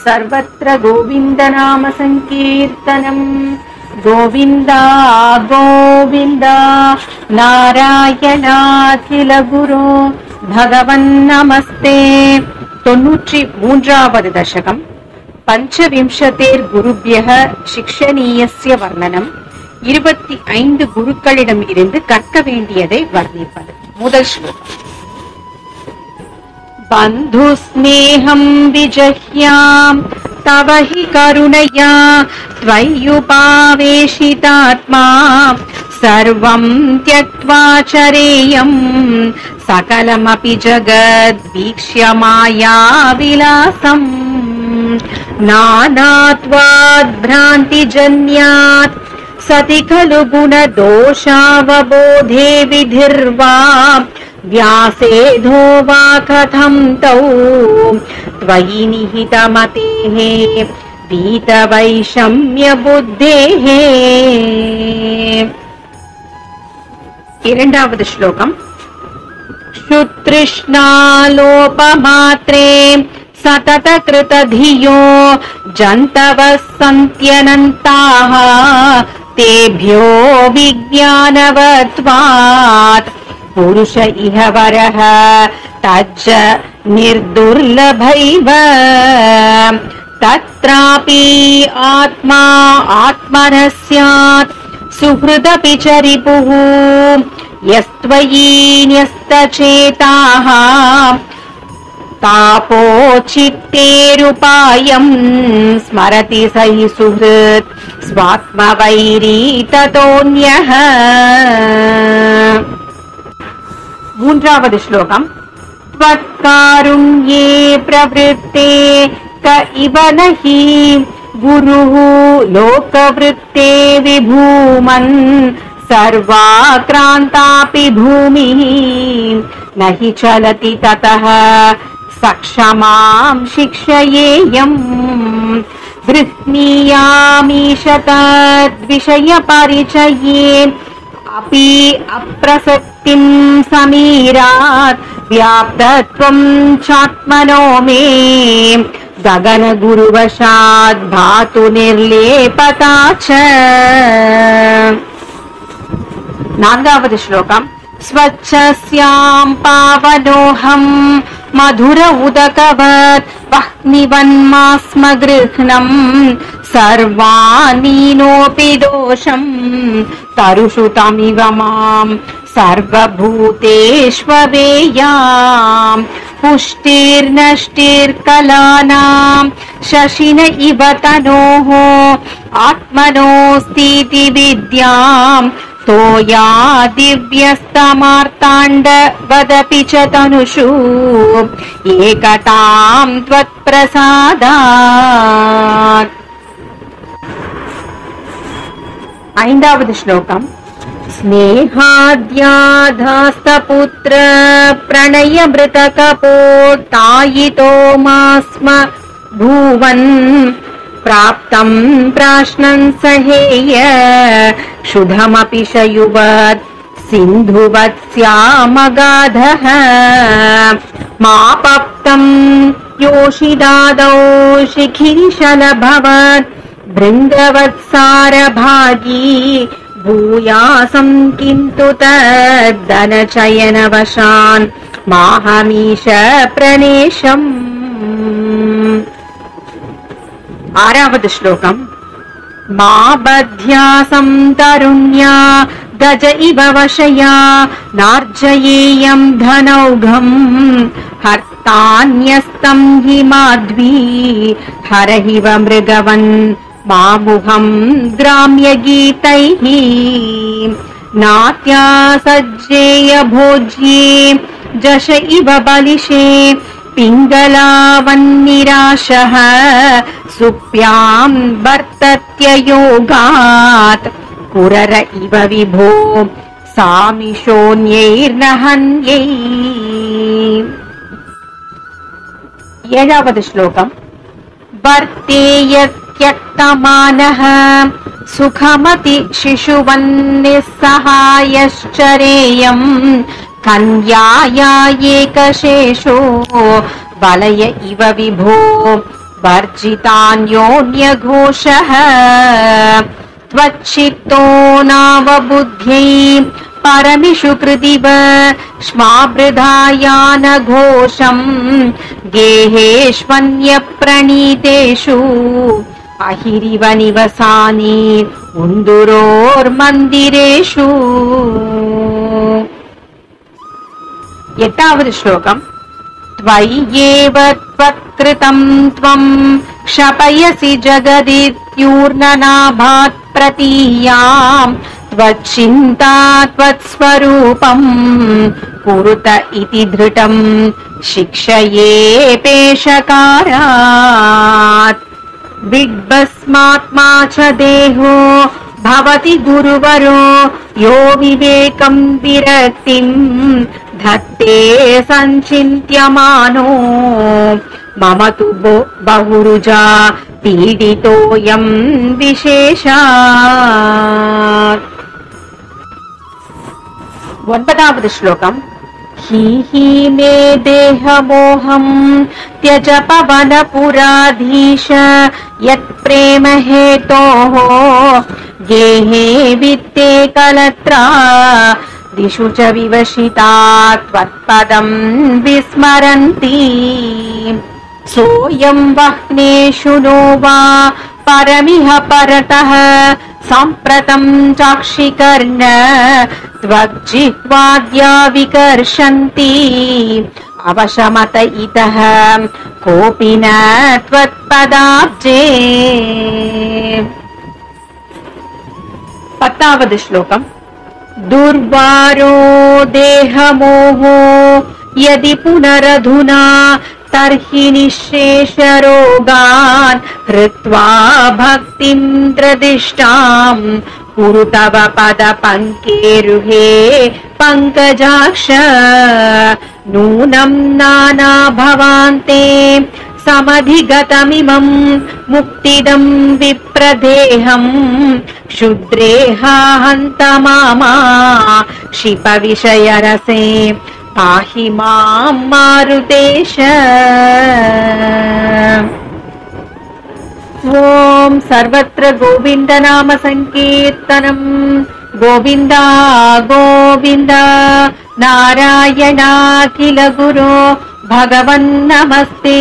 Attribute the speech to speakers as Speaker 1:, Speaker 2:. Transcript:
Speaker 1: सर्वत्र गोविन्दनाम संकीर्तनम् गोविन्द गोविन्द नारायणाखिल गुरो भगवन् नमस्ते 93வது दशकम् பஞ்சவிம்சதேர் குருப்யஹ சிக்ஷணீயஸ்ய வர்ணனம் 25 குருக்களிடம் இருந்து கற்க வேண்டியதை வர்ணிப்பது. முதல் ஸ்லோகம். बन्धु स्नेहं विजह्याम् तव हि करुणया त्वय्युपावेशितात्मा सर्वं त्यक्त्वा चरेयम् सकलमपि जगद्वीक्ष्य माया विलासम् नानात्वाद् भ्रान्तिजन्यात् सति खलु गुणदोषावबोधे विधिर्वा व्यासेधो वा कथं तौ त्वयि निहितमतेः पीतवैषम्य बुद्धेः. இரண்டாவது ஸ்லோகம். शुतृष्णालोपमात्रे सतत कृतधियो जन्तवः सन्त्यनन्ताः तेभ्यो विज्ञानवत्वात् पुरुष इह वरः तज्ज निर्दुर्लभैव तत्रापि आत्मा आत्मनः स्यात् सुहृदपि च रिपुः यस्त्वयि न्यस्तचेताः तापोचित्तेरुपायम् स्मरति स हि सुहृत् स्वात्मवैरी ततोऽन्यः. மூன்றாவது ஸ்லோகம். त्वत्कारुण्ये प्रवृत्ते क इव नहि गुरुः लोकवृत्ते विभूमन् सर्वाक्रान्तापि भूमिः न हि चलति ततः सक्षमां शिक्षयेयम् गृह्णीयामीश तद्विषयपरिचये अपि अप्रसक्तिं समीरात् व्याप्तत्वं चात्मनो मे गगन गुरुवशात् भातु निर्लेपता च. நான்காவது ஸ்லோகம். स्वच्छस्यां पावनोऽहं मधुर उदकवत् वह्निवन्मास्म गृह्णम् सर्वानीनोऽपि दोषम् तरुषु तमिव माम् सर्वभूतेष्वेयाम् पुष्टिर्नष्टिर्कलानाम् शशिन इव तनोः आत्मनोऽस्तीति विद्याम् तोया दिव्यस्तमार्ताण्ड वदपि च तनुषु एकतां त्वत्प्रसादात्. ஐந்தாவது ஸ்லோகம். स्नेहाद्याधास्तपुत्र प्रणयमृतकपोत्तायितो मास्म भुवन् प्राप्तं प्राश्नन् सहेय क्षुधमपि शयुवत् सिन्धुवत्स्यामगाधः मापप्तं योषिदादौ शिखिरिशलभवत् भृङ्गवत्सारभागी भूयासं किन्तु तद्धनचयनवशान् माहमीश प्रणेशम्. ஆறாவது ஸ்லோகம். மா பத்யாசம் தருண்யா கஜ இவ வஷயா நார்ஜயேயம் தனௌகம் ஹர்த்தான்யஸ்தம் ஹி மாத்வி ஹரஹிவ மிருகவன் மாமுகம் கிராம்ய கீதைஹி நாத்யா சஜ்ஜேய भोज्ये जश इव बलिषे पिङ्गलावन्निराशः सुप्यां वर्तत्य योगात् पुरर इव विभो सामिशोऽन्यैर्नहन्यै. ஏழாவது ஸ்லோகம். वर्तेयत्यक्तमानः सुखमति शिशुवन्निस्सहायश्चरेयम् कन्याया एकशेषो वलय इव विभो वर्जितान्योन्यघोषः त्वच्चित्तो नावबुद्ध्यै परमिषु कृदिव श्मावृधायानघोषम् गेहेष्वन्यप्रणीतेषु अहिरिव निवसानि उन्दुरोर्मन्दिरेषु। एटावद् श्लोकम्। त्वय्येव त्वत्कृतम् त्वम् क्षपयसि जगदित्यूर्णनाभात् प्रतीयाम् त्वच्चिन्ता त्वत्स्वरूपम् कुरुत इति धृतम् शिक्षये पेशकारात्। विड्भस्मात्मा च देहो भवति गुरुवरो यो विवेकम् विरक्तिम् धत्ते सञ्चिन्त्यमानो मम तु बहुरुजा पीडितोऽयम् विशेषात्। 9வது श्लोकम्। हि मे देहमोहम् त्यज पवनपुराधीश यत्प्रेम हेतोः गेहे वित्ते कलत्रा दिशु च विवशिता त्वत्पदम् विस्मरन्ति। सोऽयम् वह्नेषु नो वा परमिह परतः साम्प्रतम् चाक्षिकर्ण त्वज्जिह्वाद्या विकर्षन्ति अवशमत इतः कोऽपि न त्वत्पदाब्जे। 10வது श्लोकम्। दुर्वारो देहमोहो यदि पुनरधुना तर्हि निःशेषरोगान् हृत्वा भक्तिम् प्रदिष्टाम् कुरु तव पदपङ्केरुहे पङ्कजाक्ष। नूनम् नाना भवान्ते समधिगतमिमम् मुक्तिदम् विप्रदेहम् क्षुद्रेहा हन्त मामा क्षिपविषयरसे पाहि माम् मारुतेश। ॐ सर्वत्र गोविन्द नाम संकीर्तनम्। गोविन्द गोविन्द नारायणाखिल गुरो भगवन् नमस्ते।